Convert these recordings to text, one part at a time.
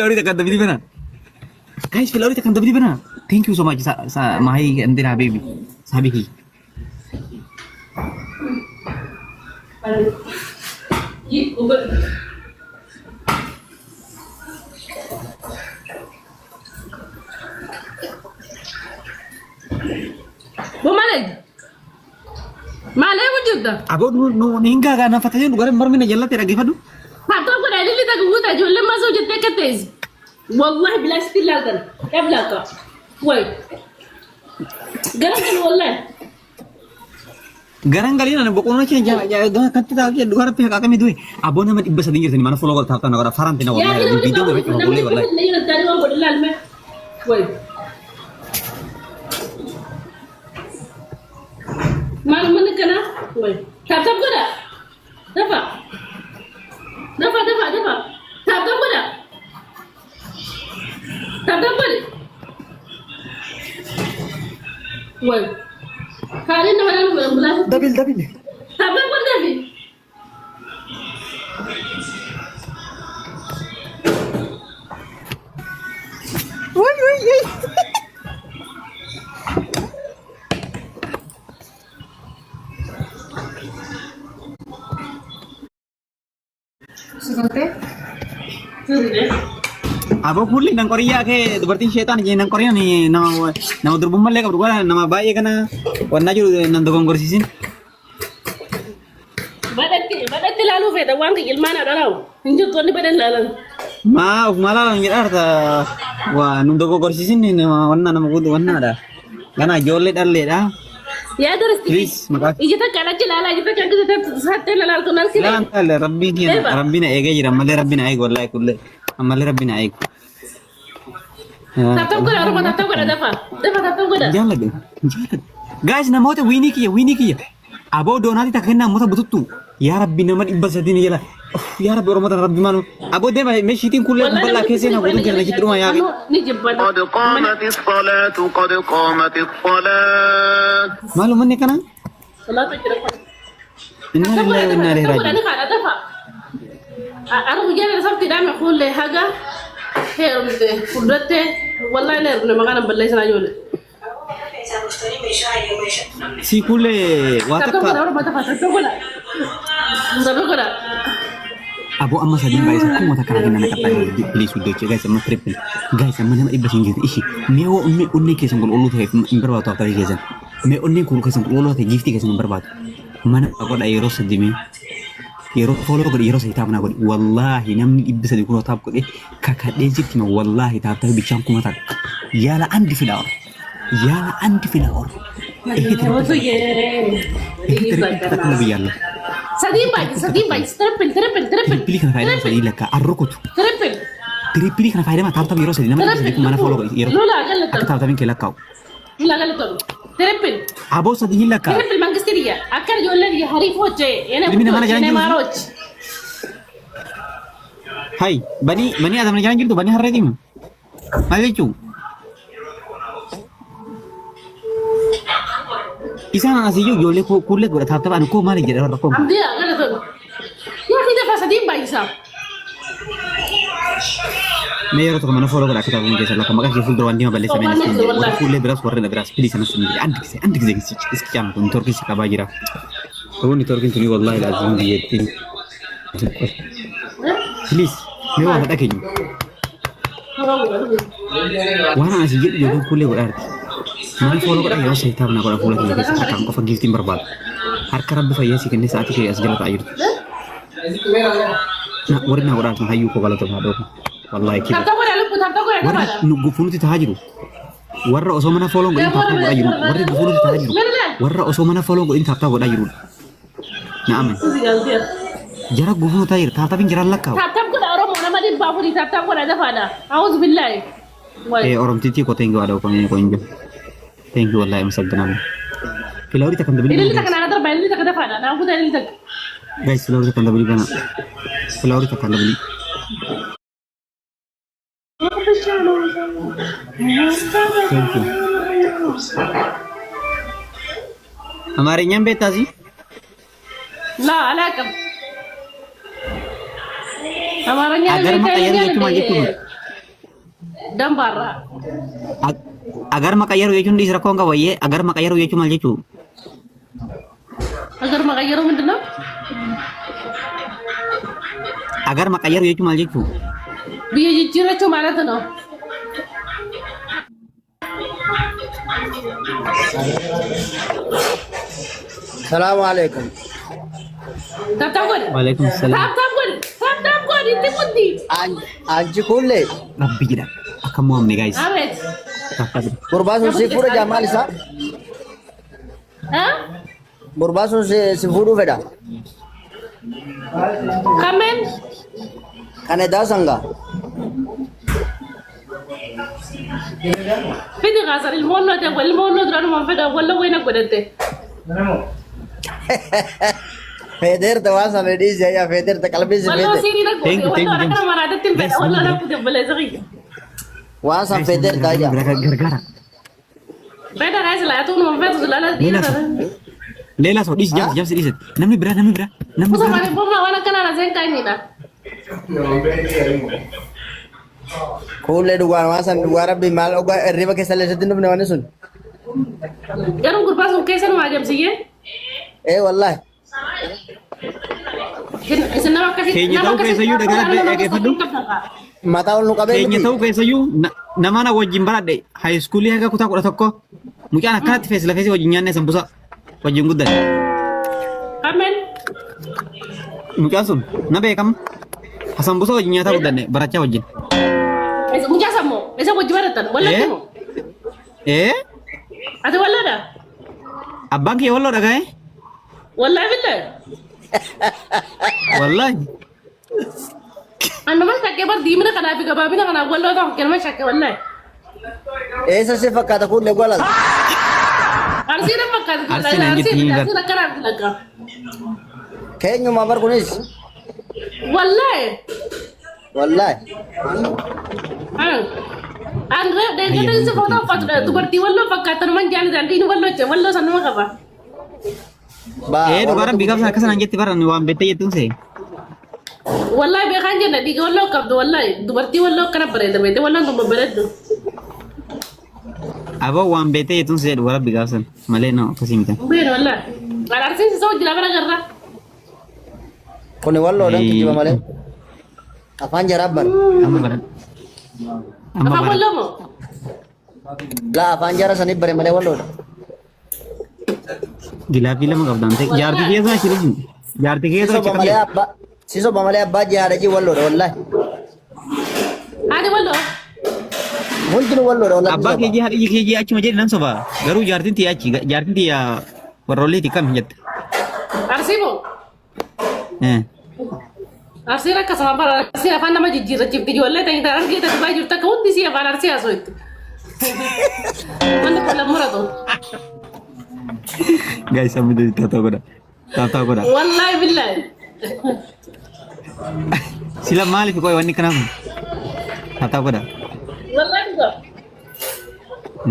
Filauri takkan tapi di mana? Guys, Filauri takkan tapi di mana? Thank you so much sa mahai andira baby. Sabihi. Bumalay. Malay wujud dah. Abo no ninga ga na fataya lugar marmina jalla tera gifadu. Fatwa ko dali li taguta jolle ma zawjat tekatez. والله بلا استلاقا يبلاقا وي قرن والله Garang kali na bokono chi ja ga katta ga lugar pe ka kami due. Abo na mat ibasa dingir tani mana follow kar thata na gara faran tina wallahi video de ko bole wallahi. नहीं लगता रे वो बदला में वही मालूम नहीं कना वही तब तब करा दफा दफा दफा दफा तब तब करा तब तब कर वही खाली ना वाला बुला Dabil. तब तब कर दे Woi. सुनते सुन ले Abo pulli nang Korea ke berarti setan je nang Korea ni nama durbummal le ka bergua nama bayi kana warna juru nang dogong gorsisin. بدأت تلالو في دوانك إلمانا دراو إنجو توني بدن لالن Ma malah nang arta wa nung dogo gorsisin ni warna nama kudu warna ada. Kana jolet arle da. يا درستي Please maka إجي تكلا جلالا إجي تكلا كده ساتة لالال كنال كده lan tal rabbi ni rabbina ege jira malle rabbina aig wallahi kulle amalle rabbina aig. تابتاب كده أروح تابتاب كده دفع تابتاب كده Jangan lagi. Guys, nama hote Winnie kia. Abo donati tak kena mota betutu. Ya Rabbi nama ibas sadini jala. Ya Rabbi rahmatan Rabbi manu. Abo de me shitin kulle balla kese na kudu kena kitu rumah ya. نجيب قد قامت الصلاة قد قامت الصلاة Malu mana kana? صلاة الجرف Inna lillahi wa inna ilaihi تابتاب كده raji'un. نخاله دفع أروح جاي سبتي دام يقول لي حاجة هي قدرته والله لا ابن مكان بالله سناجول Si kulle wata تابتاب كده ka. أروح دفع تابتاب كده Abo amma sadin bai sa kuma ta kana gina na kata di please udah ce guys amma triple. Guys amma nama ibas ingin ishi. Me wo me unne ke sangol ulu te berbat ta ke jan. Me unne kul ke sangol ulu te gifti ke sangol berbat. Mana aku ada iro sedimi. Iro follow ko iro sai ta mana ko wallahi nam ibisa di kuno tab ko de kaka de jitima wallahi ta ta bi cham kuma ta. Yala andi filaor. Takkan lebih yalla. سديم باي تربل Pilih kan faedah sedih leka arrokut. تربل Pilih kan faedah mah tahu iro sedih. Nama sedih mana follow iro. لا قال Aku tahu tapi kelak kau. لا قال تربل Abo sedih leka. تربل مانجستيريا أكر يقول لي هاري فوجي أنا Ini mana jalan أنا jauh? ماروج Hai, bani ada mana jalan gitu, bani harre tim. Mai cu. Isa nasi yo le ko kulle go ta ta ban ko mari jere ko. عبدي قال يا أخي ده فسدين باي سام Me yaro to mana follow ko kita bunge sala ko maka ke full drawandi ma balle sa men sin. Ko kulle beras warre beras pilih sana sin. Andik se iski jam ko torki se ka bajira. Ko ni torki tuni wallahi lazim di yetin. Please, me wa ta kenyu. Wana nasi yo kulle go arti. Mana follow ko ayo sai ta na ko follow ko ke sa kan ko fa giftin barbad. Har karab fa yasi ken sa ati ke as jala ta ayur. Na warna wara ta hayu ko bala to ma do. Wallahi kiba. تبتقول على لب تبتقول على Warra كذا nugufunuti tahajiru. Warra osoo mana follow godhin taptaa godhaa jiru. Warri nugufunuti tahajiru. Warra osoo mana follow godhin taptaa godhaa jiru. Na'aman. Jara gufunu tahajiru. Taatafin jiraan lakkaa'u. تبتقول أروح أنا ما دي بافوري تبتقول هذا فادا أعوذ بالله Oromtitti ko thank you ada ko injo. Thank you wallahi masagdana. Filauri takkan dabili. اللي تكنا هذا ربع اللي تكنا فادا أنا أقول اللي تك Guys, filauri takkan dabili bana. Filauri takkan dabili. Thank you. Amaarinyaan beektaa si? لا عليكم أمرني Agar makayyari jechuun maal jechuudha? Dambarra. Agar maqayyaru jechuun dhiisra koon qabayyee agar maqayyaru jechuun maal jechuu? Agar maqayyaru ምንድን ነው? Agar maqayyaru jechuun maal jechuu? Biyya jijjiirrachuu ማለት ነው። ሰላም አለይኩም ታብታብ ወአለይኩም ሰላም ታብታብ እንት ሙዲ አንቺ ኩሌ rabbi jira akka mo'amne guys አቤት ጉርባሱን ሲፉረ ጃማልሳ እ ጉርባሱን ሲፉሩ ፈዳ ከመን ከነዳ ሰንጋ fidi gasar ilmoollo de ilmoollo duranu man feda walla wayna godante ፌደር ተዋሳ ለዲስ ያ ፌደር ተቀልቢስ wallo ፌደር siri na Thank you, godde thank you, wallo James. na maradatin feda wallo na kude bale zagi ዋሳ ፌደር ታያ gargara feda guys la tu man feda zulala leela soo dhiis jaams dhiisit namni bira kusa mare bomna wana kana na zen kainida ኩሌ ዱዋን ዋሳ ዱዋ ረቢ ማል ኦጋ ሪባ ከሰለ ሰድን ነው ነው ሱን garum gurbasu kesan ma jamsiye ኤ ወላሂ isin nama kasi Keenya ta'uu keessayyuu dhaggeeffadhu. ማታውን ነው ቀበል keenya ta'uu keessayyuu nama na wajjin baradhe high school haga kutaa 11 mucaan akkanatti fees lafeesii wajjin nyaanne sambusa wajjin guddan kamen mucaan sun na beekam sambusa wajjin nyaataa guddanne barachaa wajjin muja samo esa wajji baratan walla Eh? kimo ee ati walla da abbaan kee walloo dhagaye wallahi billahi wallahi annaman takke bar dimina kana fi gababina kana wallo ta kelma shakke wallahi ኤሰ ሲፈካተ ኩሌ ጎላል arsina makka Arsina injiti hingar. arsina kana laka ከኙ ማበር ኩኒስ wallahi ወላሂ andre de gade se foto foto tu berti wallo fakkatan man jani dan dinu wallo che wallo sanuma kaba ባ ee dhugaran biqabsa akkasan jetti baran waan bettee jettuun see wallahi be khanje na diga wallo kabdo wallahi tu berti wallo kana bare de bete wallo tu beredo aboo waan bettee jettuun see dhugaran biqabsan malee no akkasii miti bene wallahi arsin se so jila bara garra ኩኒ ወሎ ደን ኪጅባ ማለ አፋን ጀራበር amma baran amma apa baran wallo mo ላ አፋን ጀራ ሰኒ በረ ማለ ወሎ gilaafii lama qabdaan ta'e jaartii keessa shirin jaartii keessa ሲሶ achi በማለ qabee አባ ሲሶ በማለ አባ ጃረጂ ወሎ ወላሂ adi wallo ሁንድን ወሎ ወላሂ abbaa keejii haadhiyyi keejii achuma jedhi nan soba garuu jaartiin tiyya achi jaartiin tiyya warroolleeti kam jette arsimo arsina akkasuma bara arsina afaan nama jijjiirrachifti ijoollee ta'in ta'an argee ta'e baay'ee jirtu akka hundi si afaan arsii haasoo itti wanni kun muratu guys sammi dari taatoo godha wallahi billahi sila maaliif qoy wanni kana kun taatoo godha wallahi billahi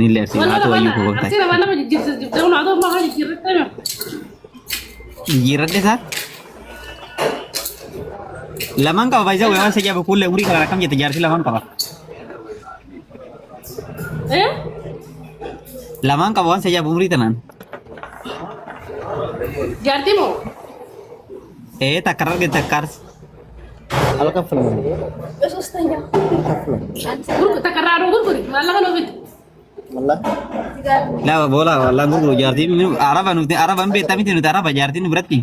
nillee asii wallahi haatoo ayyuu koo afaan ta'e arsina afaan nama jijjiirrachifti kun adoo mahaa jijjiirratte jijjiirradhe isaa lamaan qaba faayisaa waan isa jaabu kuulee umurii kana akkam jette jaartii lamaan qaba eh lamaan qaba waan isa jaabu umurii tanaan jaartii moo takkar arge takkaars አልከፍልም takarraaduu gurguri maallaqa nuufiti ወላሂ laa boola wallaan gurguru jaartiin araba nuti araban beektaa miti nuti araba jaartiin biratti